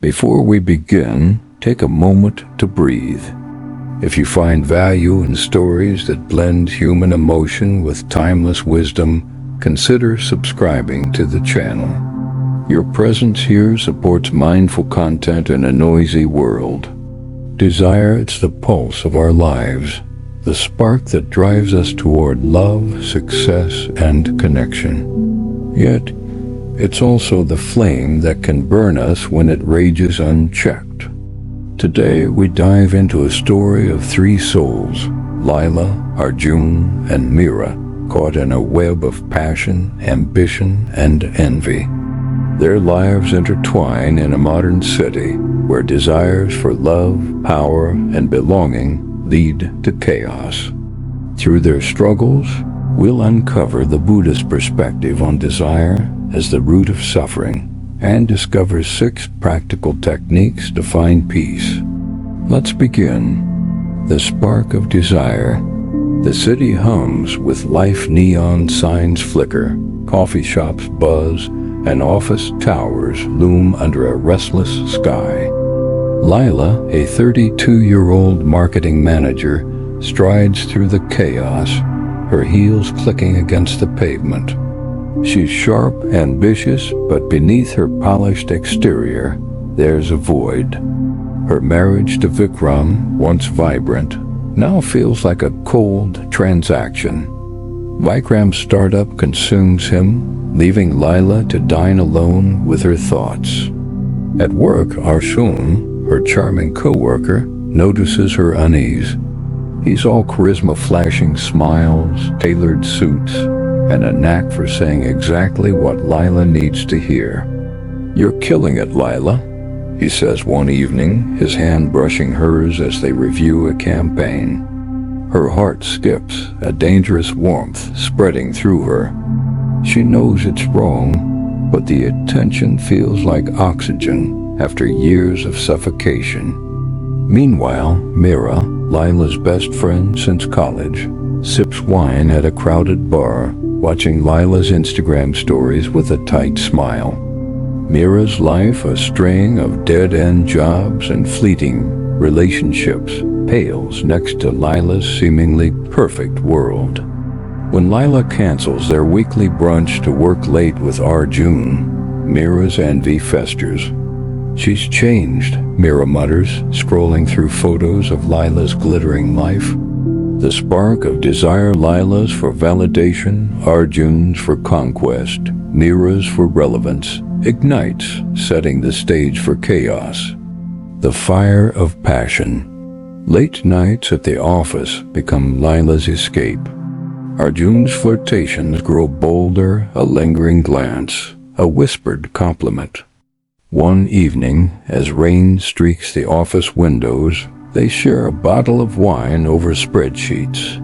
Before we begin, take a moment to breathe. If you find value in stories that blend human emotion with timeless wisdom, consider subscribing to the channel. Your presence here supports mindful content in a noisy world. Desire, it's the pulse of our lives, the spark that drives us toward love, success, and connection. Yet, it's also the flame that can burn us when it rages unchecked. Today, we dive into a story of three souls, Lila, Arjun, and Mira, caught in a web of passion, ambition, and envy. Their lives intertwine in a modern city where desires for love, power, and belonging lead to chaos. Through their struggles, we'll uncover the Buddhist perspective on desire as the root of suffering and discover 6 practical techniques to find peace. Let's begin. The spark of desire. The city hums with life. Neon signs flicker, coffee shops buzz, and office towers loom under a restless sky. Lila, a 32-year-old marketing manager, strides through the chaos, her heels clicking against the pavement. She's sharp, ambitious, but beneath her polished exterior, there's a void. Her marriage to Vikram, once vibrant, now feels like a cold transaction. Vikram's startup consumes him, leaving Lila to dine alone with her thoughts. At work, Arjun, her charming co-worker, notices her unease. He's all charisma, flashing smiles, tailored suits, and a knack for saying exactly what Lila needs to hear. "You're killing it, Lila," he says one evening, his hand brushing hers as they review a campaign. Her heart skips, a dangerous warmth spreading through her. She knows it's wrong, but the attention feels like oxygen after years of suffocation. Meanwhile, Mira, Lila's best friend since college, sips wine at a crowded bar, watching Lila's Instagram stories with a tight smile. Mira's life, a string of dead-end jobs and fleeting relationships, pales next to Lila's seemingly perfect world. When Lila cancels their weekly brunch to work late with Arjun, Mira's envy festers. "She's changed," Mira mutters, scrolling through photos of Lila's glittering life. The spark of desire. Lila's for validation, Arjun's for conquest, Mira's for relevance, ignites, setting the stage for chaos. The fire of passion. Late nights at the office become Lila's escape. Arjun's flirtations grow bolder, a lingering glance, a whispered compliment. One evening, as rain streaks the office windows, they share a bottle of wine over spreadsheets.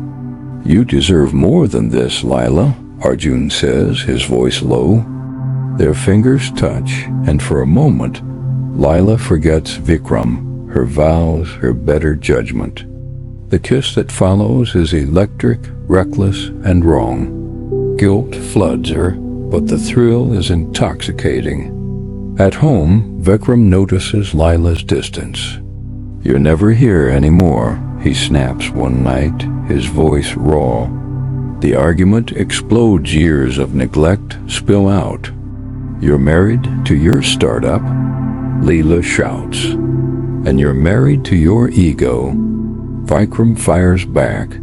"You deserve more than this, Lila," Arjun says, his voice low. Their fingers touch, and for a moment, Lila forgets Vikram, her vows, her better judgment. The kiss that follows is electric, reckless, and wrong. Guilt floods her, but the thrill is intoxicating. At home, Vikram notices Lila's distance. "You're never here anymore," he snaps one night, his voice raw. The argument explodes. Years of neglect spill out. "You're married to your startup," Lila shouts. "And you're married to your ego." Vikram fires back.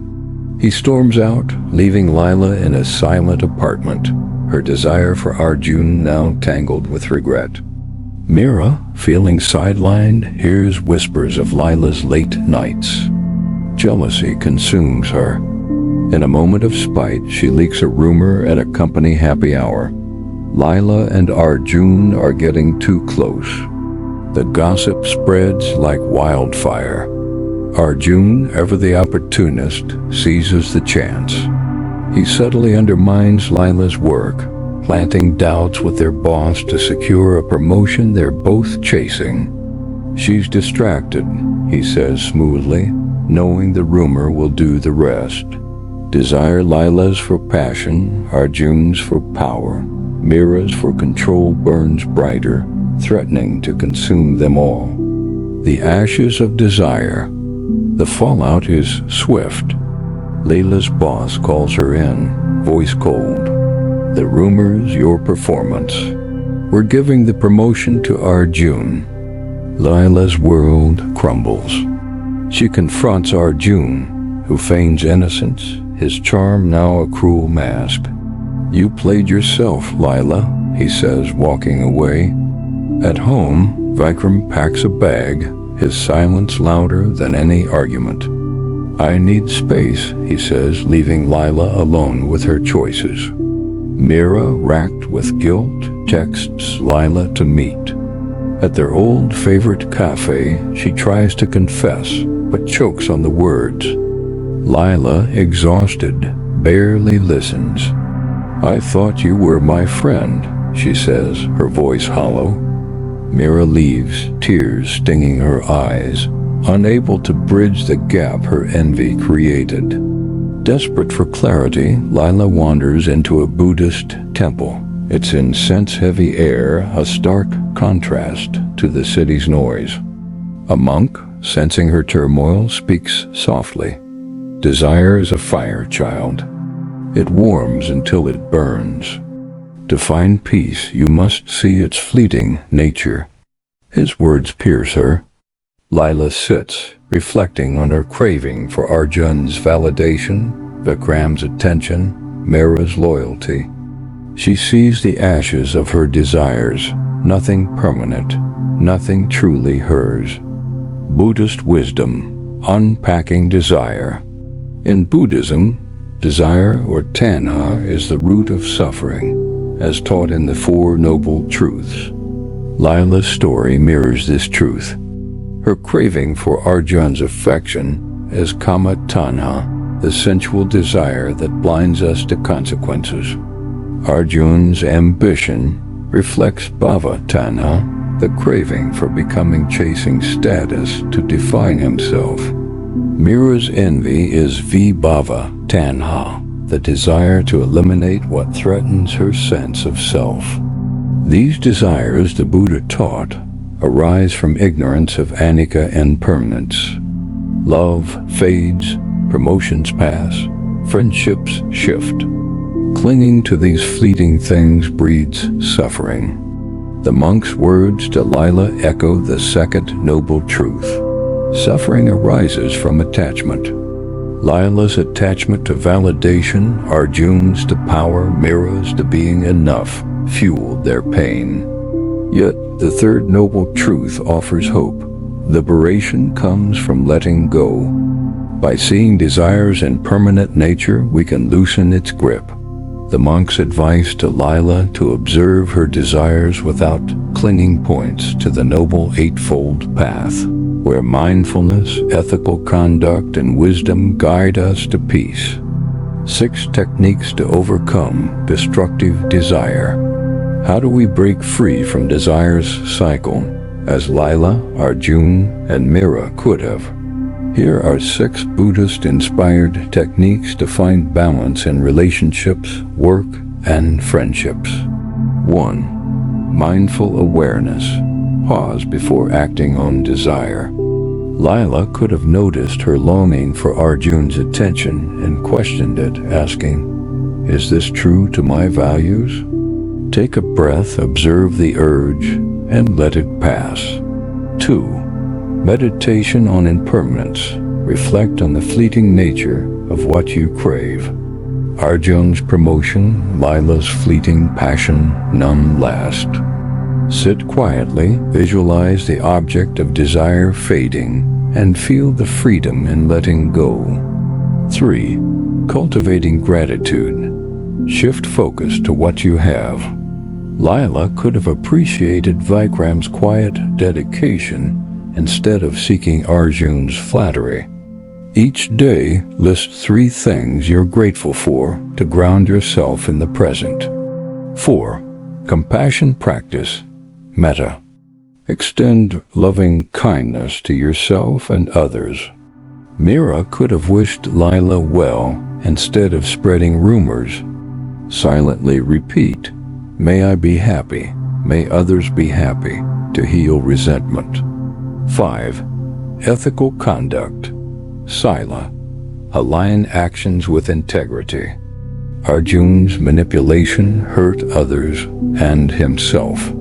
He storms out, leaving Lila in a silent apartment, her desire for Arjun now tangled with regret. Mira, feeling sidelined, hears whispers of Lila's late nights. Jealousy consumes her. In a moment of spite, she leaks a rumor at a company happy hour. Lila and Arjun are getting too close. The gossip spreads like wildfire. Arjun, ever the opportunist, seizes the chance. He subtly undermines Lila's work, planting doubts with their boss to secure a promotion they're both chasing. "She's distracted," he says smoothly, knowing the rumor will do the rest. Desire. Lila's for passion, Arjun's for power, Mira's for control burns brighter, threatening to consume them all. The ashes of desire. The fallout is swift. Layla's boss calls her in, voice cold. The rumors, your performance. We're giving the promotion to Arjun. Layla's world crumbles. She confronts Arjun, who feigns innocence, his charm now a cruel mask. You played yourself, Layla, he says, walking away. At home, Vikram packs a bag, his silence louder than any argument. I need space, he says, leaving Layla alone with her choices. Mira, racked with guilt, texts Layla to meet. At their old favorite cafe, she tries to confess, but chokes on the words. Layla, exhausted, barely listens. I thought you were my friend, she says, her voice hollow. Mira leaves, tears stinging her eyes, unable to bridge the gap her envy created. Desperate for clarity, Layla wanders into a Buddhist temple. Its incense-heavy air a stark contrast to the city's noise. A monk, sensing her turmoil, speaks softly. Desire is a fire, child. It warms until it burns. To find peace, you must see its fleeting nature. His words pierce her. Layla sits, reflecting on her craving for Arjun's validation, Vikram's attention, Mira's loyalty. She sees the ashes of her desires, nothing permanent, nothing truly hers. Buddhist wisdom, unpacking desire. In Buddhism, desire or tanha is the root of suffering, as taught in the Four Noble Truths. Layla's story mirrors this truth. Her craving for Arjun's affection is kama tanha, the sensual desire that blinds us to consequences. Arjun's ambition reflects bhava tanha, the craving for becoming, chasing status to define himself. Mira's envy is vibhava tanha, the desire to eliminate what threatens her sense of self. These desires, the Buddha taught, arise from ignorance of anicca and permanence. Love fades, promotions pass, friendships shift. Clinging to these fleeting things breeds suffering. The monk's words to Layla echo the second noble truth. Suffering arises from attachment. Layla's attachment to validation, Arjun's to power, Mira's to being enough, fueled their pain. Yet the third noble truth offers hope. Liberation comes from letting go. By seeing desires in permanent nature, we can loosen its grip. The monk's advice to Layla to observe her desires without clinging points to the Noble Eightfold Path, where mindfulness, ethical conduct, and wisdom guide us to peace. 6 techniques to overcome destructive desire. How do we break free from desire's cycle, as Layla, Arjun, and Mira could have? Here are 6 Buddhist-inspired techniques to find balance in relationships, work, and friendships. 1. Mindful awareness. Pause before acting on desire. Layla could have noticed her longing for Arjun's attention and questioned it, asking, "Is this true to my values?" Take a breath, observe the urge, and let it pass. 2. Meditation on impermanence. Reflect on the fleeting nature of what you crave. Arjun's promotion, Layla's fleeting passion, none last. Sit quietly, visualize the object of desire fading, and feel the freedom in letting go. 3. Cultivating gratitude. Shift focus to what you have. Layla could have appreciated Vikram's quiet dedication instead of seeking Arjun's flattery. Each day, list 3 things you're grateful for to ground yourself in the present. 4. Compassion practice, metta. Extend loving kindness to yourself and others. Mira could have wished Layla well instead of spreading rumors. Silently repeat, "May I be happy. may others be happy to heal resentment. 5. Ethical conduct. Sila. Align actions with integrity. Arjun's manipulation hurt others and himself.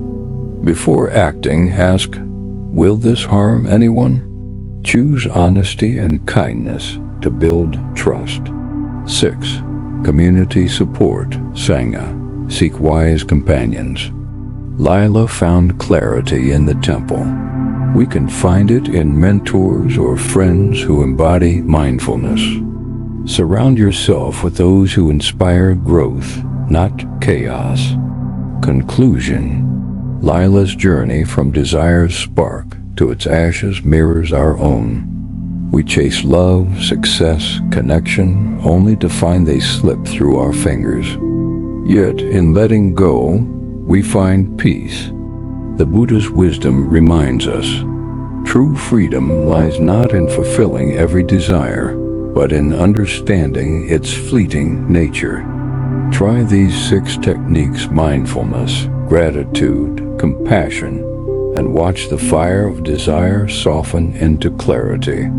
Before acting, ask, will this harm anyone? Choose honesty and kindness to build trust. 6. Community support. Sangha. Seek wise companions. Lila found clarity in the temple. We can find it in mentors or friends who embody mindfulness. Surround yourself with those who inspire growth, not chaos. Conclusion. Lila's journey from desire's spark to its ashes mirrors our own. We chase love, success, connection, only to find they slip through our fingers. Yet, in letting go, we find peace. The Buddha's wisdom reminds us, true freedom lies not in fulfilling every desire, but in understanding its fleeting nature. Try these 6 techniques: mindfulness, gratitude, compassion, and watch the fire of desire soften into clarity.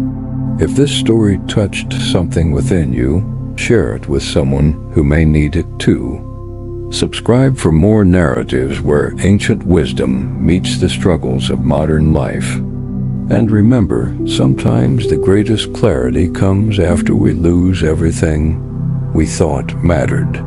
If this story touched something within you, share it with someone who may need it too. Subscribe for more narratives where ancient wisdom meets the struggles of modern life. And remember, sometimes the greatest clarity comes after we lose everything we thought mattered.